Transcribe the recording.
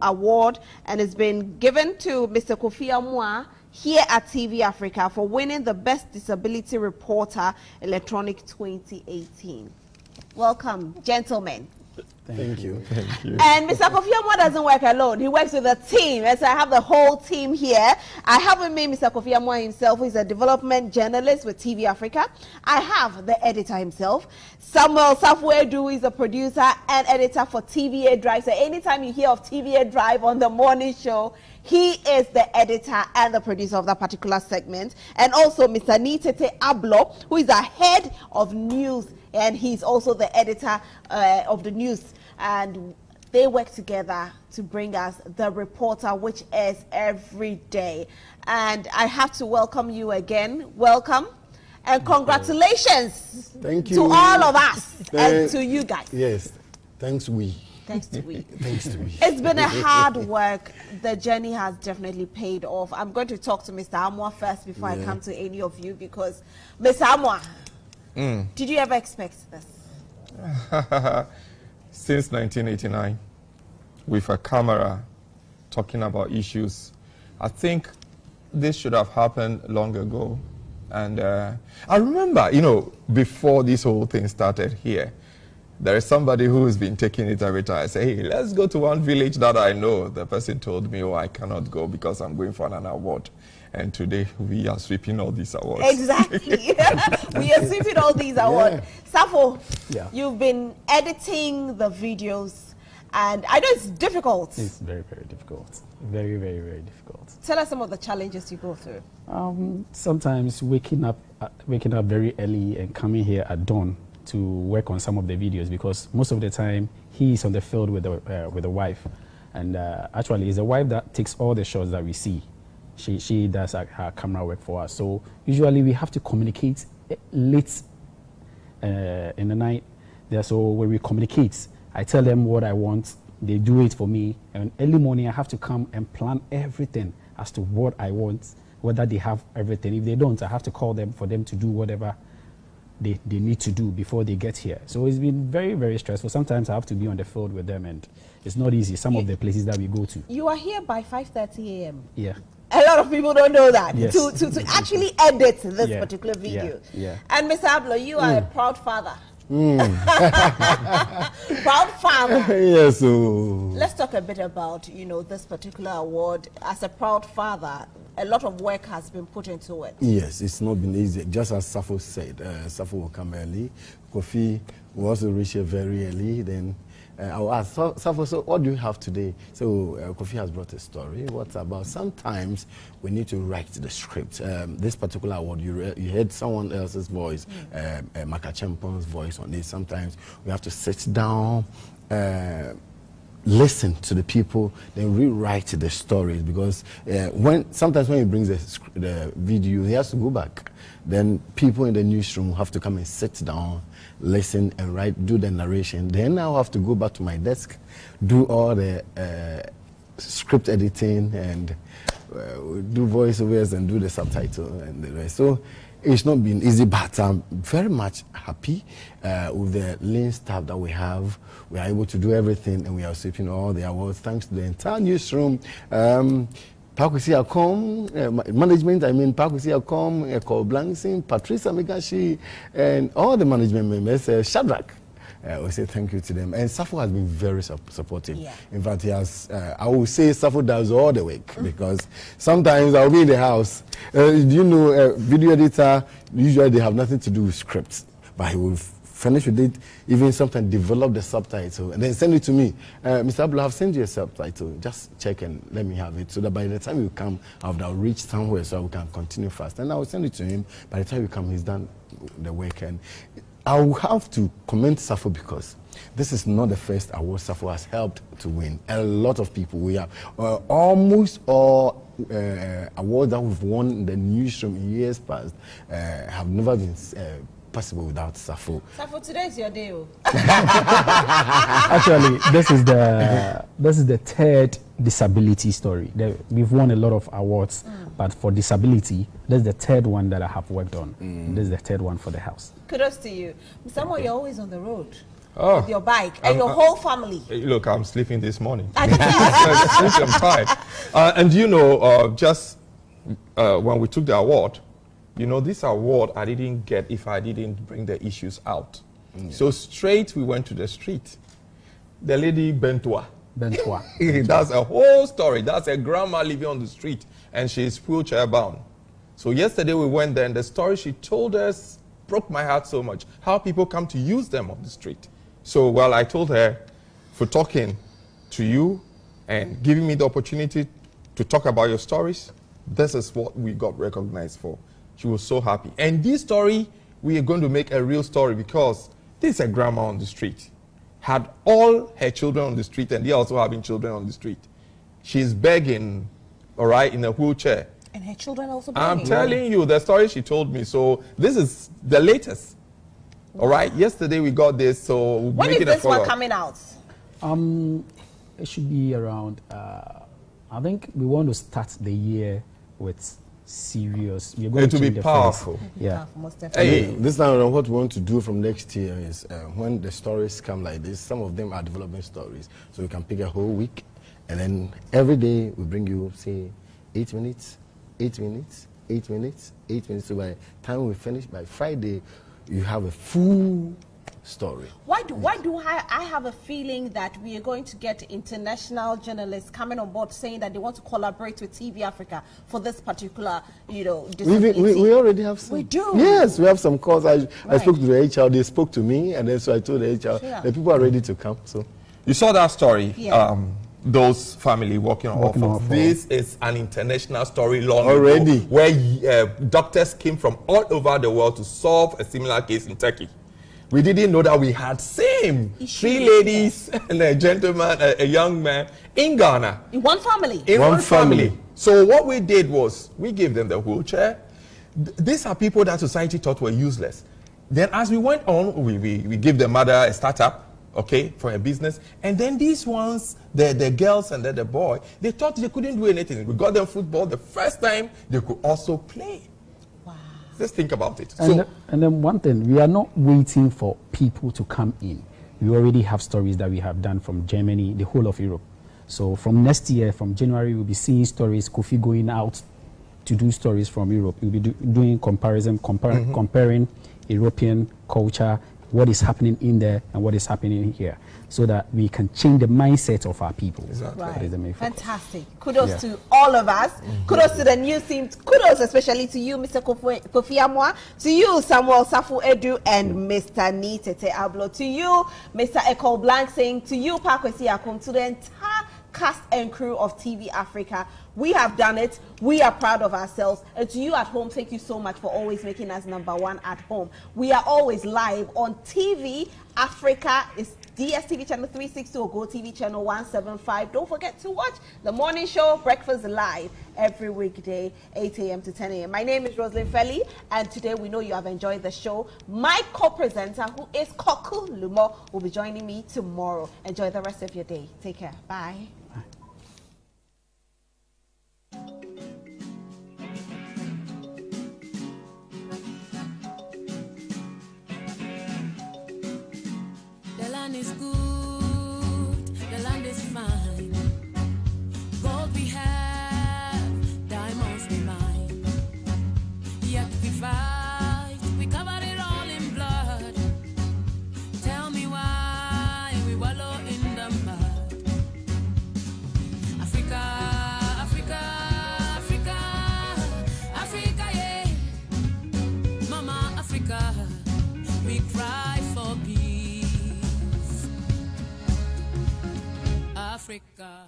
award, and it's been given to Mr. Kofi Amoah here at TV Africa for winning the Best Disability Reporter Electronic 2018. Welcome, gentlemen. Thank you. Thank you. And Mr. Kofi Amoah doesn't work alone. He works with a team. As I have the whole team here. I have with me Mr. Kofi Amoah himself, who is a development journalist with TV Africa. I have the editor himself, Samuel Safwedu, who is a producer and editor for TVA Drive. So anytime you hear of TVA Drive on the morning show, he is the editor and the producer of that particular segment. And also Mr. Nitete Ablo, who is a head of news, and he's also the editor of the news. And they work together to bring us the reporter, which is every day. And I have to welcome you again. Welcome. And congratulations to all of us and to you guys. Yes. Thanks we. Thanks to we. Thanks to we. It's been a hard work. The journey has definitely paid off. I'm going to talk to Mr. Amoah first before I come to any of you, because Mr. Amoah, did you ever expect this? Since 1989, with a camera talking about issues, I think this should have happened long ago. And I remember, you know, before this whole thing started here, there is somebody who has been taking it every time. I say, hey, let's go to one village that I know. The person told me, oh, I cannot go because I'm going for an award. And today we are sweeping all these awards. Exactly. We are sweeping all these awards. Safo, you've been editing the videos, and I know it's difficult. It's very, very difficult. Very, very, very difficult. Tell us some of the challenges you go through. Sometimes waking up very early and coming here at dawn to work on some of the videos, because most of the time he is on the field with the wife, and actually it's the wife that takes all the shots that we see. She does her camera work for us. So usually we have to communicate late in the night. So when we communicate, I tell them what I want, they do it for me, and early morning I have to come and plan everything as to what I want, whether they have everything. If they don't, I have to call them for them to do whatever they need to do before they get here. So it's been very, very stressful. Sometimes I have to be on the field with them, and it's not easy, some of the places that we go to. You are here by 5:30 a.m. Yeah. A lot of people don't know that. Yes. To actually edit this particular video. Yeah. And Mr. Ablo, you are a proud father. Proud father. Yes. So let's talk a bit about, you know, this particular award. As a proud father, a lot of work has been put into it. yes, it's not been easy. Just as Safo said, Safo will come early. Kofi will also reach here very early. Then I'll ask Safo, so what do you have today? So Kofi has brought a story. What's about? Sometimes we need to write the script. This particular award, you heard someone else's voice, Makachempon's voice on it. Sometimes we have to sit down, listen to the people, then rewrite the stories, because sometimes when he brings the video, he has to go back. Then people in the newsroom have to come and sit down, listen and do the narration. Then I'll have to go back to my desk, do all the script editing and do voiceovers and do the subtitle and the rest. So it's not been easy, but I'm very much happy with the lean staff that we have. We are able to do everything, and we are sweeping all the awards thanks to the entire newsroom. Pakwesi Akom, management, I mean Pakwesi Akom, Cole Blankson, Patricia Megashi, and all the management members, Shadrach. We say thank you to them. And Safo has been very supportive. Yeah. In fact, he has, I will say Safo does all the work, because sometimes I'll be in the house. You know, video editor, usually they have nothing to do with scripts, but he will finish with it, even sometimes develop the subtitle, and then send it to me. Mr. Ablo, I've sent you a subtitle. Just check and let me have it, so that by the time you come, I'll reach somewhere so we can continue fast. And I will send it to him. By the time you come, he's done the work. And I will have to commend Safo, because this is not the first award Safo has helped to win. A lot of people, we have almost all awards that we've won in the newsroom in years past have never been possible without Safo. Safo, today is your day. Actually, this is the third disability story. We've won a lot of awards, but for disability, that's the third one that I have worked on. This is the third one for the house. Kudos to you. Mr. Amoah, you're always on the road. with your bike and your whole family. Look, I'm sleeping this morning. I can see. I'm tired. And you know, just when we took the award, you know, this award I didn't get if I didn't bring the issues out. So straight we went to the street. The lady Bentua. That's a whole story. That's a grandma living on the street, and she's wheelchair bound. So yesterday we went there, and the story she told us broke my heart so much. How people come to use them on the street. So, well, I told her, for talking to you and giving me the opportunity to talk about your stories, this is what we got recognized for. She was so happy. And this story, we are going to make a real story, because this is a grandma on the street. Had all her children on the street, and they're also having children on the street. She's begging, all right, in a wheelchair. And her children also begging. I'm telling you the story she told me. So this is the latest. All right. Yesterday we got this. So we'll when make is it this one coming out? It should be around. I think we want to start the year with serious. We're going to be powerful. Yeah. Most definitely. Hey, this time what we want to do from next year is when the stories come like this, some of them are development stories. So we can pick a whole week, and then every day we bring you, say, 8 minutes, 8 minutes, 8 minutes, 8 minutes. So by the time we finish, by Friday, you have a full story. Why do I have a feeling that we are going to get international journalists coming on board saying that they want to collaborate with TV Africa for this particular, you know, disability? We already have some. We do? Yes, we have some calls. I spoke to the HR, they spoke to me, and then so I told the HR, the people are ready to come. So you saw that story. Yeah. Those family walking off. This is an international story long already ago, where doctors came from all over the world to solve a similar case in Turkey. We didn't know that we had same 3 ladies and a gentleman, a young man in Ghana. In one family. In one family. So what we did was we gave them the wheelchair. These are people that society thought were useless. Then as we went on, we gave the mother a startup. Okay, for a business. And then these ones, the girls and the boy, they thought they couldn't do anything. We got them football the first time they could also play. Wow. Just think about it. And then one thing, we are not waiting for people to come in. We already have stories that we have done from Germany, the whole of Europe. So from next year, from January, we'll be seeing stories, Kofi going out to do stories from Europe. We'll be doing comparison, comparing European culture, what is happening in there and what is happening here, so that we can change the mindset of our people. Exactly. Right. That is the main focus. Fantastic. Kudos to all of us. Kudos to the new team. Kudos especially to you, Mr. Kofi Amoah, to you, Samuel Safu Edu, and Mr. Nitete Ablo, to you, Mr. Eko Blank, saying to you, Pakwesi Akum, to the entire cast and crew of TV Africa. We have done it. We are proud of ourselves. And to you at home, thank you so much for always making us #1 at home. We are always live on TV Africa. It's DSTV channel 360 or Go TV channel 175. Don't forget to watch the morning show Breakfast Live every weekday, 8 a.m. to 10 a.m. My name is Rosalind Felly, and today we know you have enjoyed the show. My co-presenter, who is Koku Lumo, will be joining me tomorrow. Enjoy the rest of your day. Take care. Bye. The land is good, the land is fine. Gold we have, diamonds we mine. Yet we fight, we covered it all in blood. Tell me why we wallow in the mud. Africa, Africa, Africa, Africa, yeah. Mama Africa, we cry for peace. Africa.